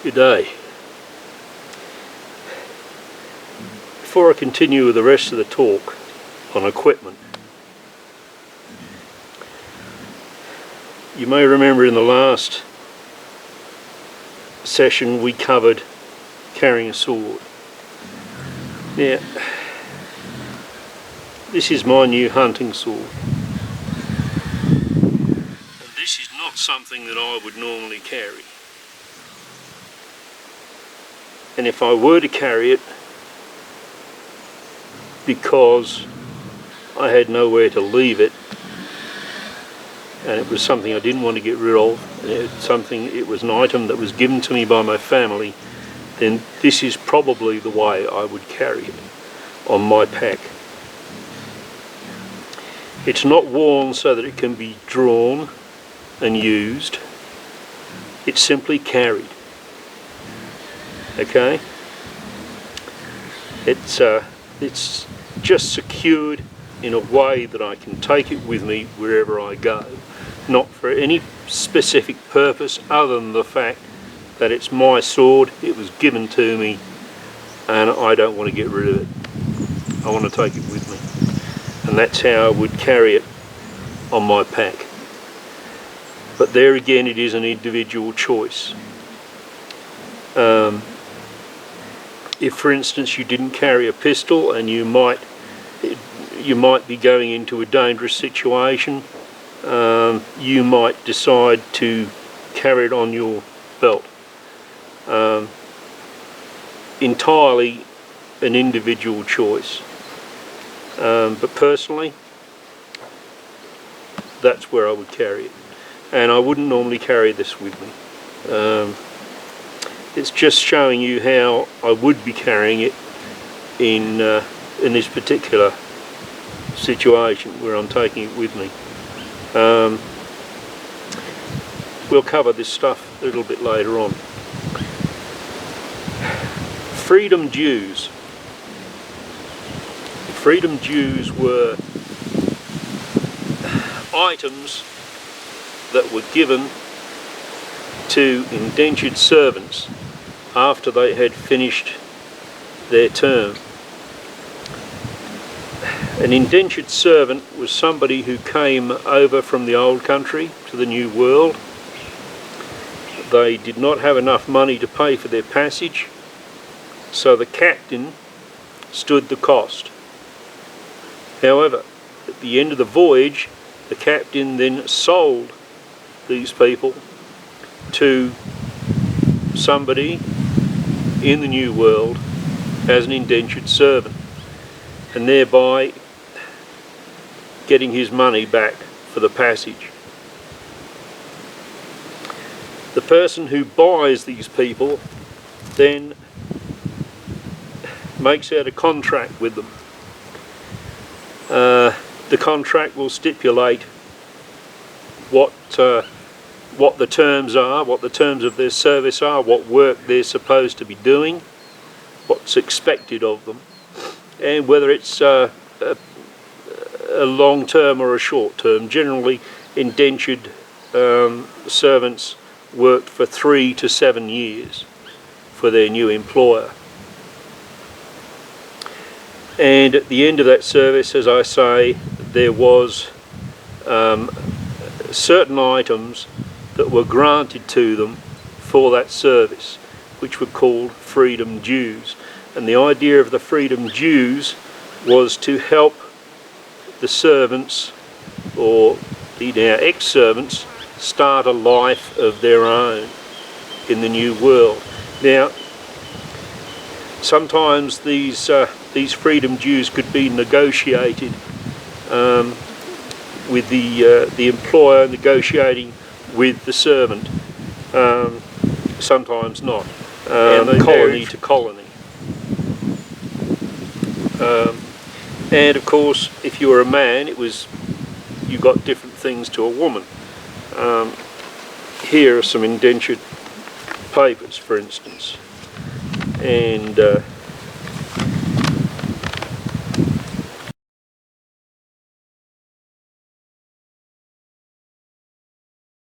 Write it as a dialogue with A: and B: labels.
A: Good day. Before I continue with the rest of the talk on equipment, you may remember in the last session we covered carrying a sword. Now, this is my new hunting sword, and this is not something that I would normally carry. And if I were to carry it, because I had nowhere to leave it, and it was something I didn't want to get rid of, it was an item that was given to me by my family, then this is probably the way I would carry it on my pack. It's not worn so that it can be drawn and used. It's simply carried. Okay? It's just secured in a way that I can take it with me wherever I go, not for any specific purpose other than the fact that it's my sword, it was given to me, and I don't want to get rid of it. I want to take it with me, and that's how I would carry it on my pack. But there again, it is an individual choice. If, for instance, you didn't carry a pistol and you might be going into a dangerous situation, you might decide to carry it on your belt. Entirely an individual choice. But personally, that's where I would carry it. And I wouldn't normally carry this with me. It's just showing you how I would be carrying it in this particular situation where I'm taking it with me. We'll cover this stuff a little bit later on. Freedom dues. Freedom dues were items that were given to indentured servants after they had finished their term. An indentured servant was somebody who came over from the old country to the new world. They did not have enough money to pay for their passage, so the captain stood the cost. However, at the end of the voyage, the captain then sold these people to somebody in the new world as an indentured servant, and thereby getting his money back for the passage. The person who buys these people then makes out a contract with them. The contract will stipulate what the terms are, what the terms of their service are, what work they're supposed to be doing, what's expected of them, and whether it's a long term or a short term. Generally, indentured servants worked for 3 to 7 years for their new employer. And at the end of that service, as I say, there was certain items that were granted to them for that service, which were called freedom dues. And the idea of the freedom dues was to help the servants, or the now ex-servants, start a life of their own in the new world. Now, sometimes these freedom dues could be negotiated with the employer negotiating with the servant. Sometimes not. Colony to colony. And of course, if you were a man, you got different things to a woman. Here are some indentured papers, for instance, and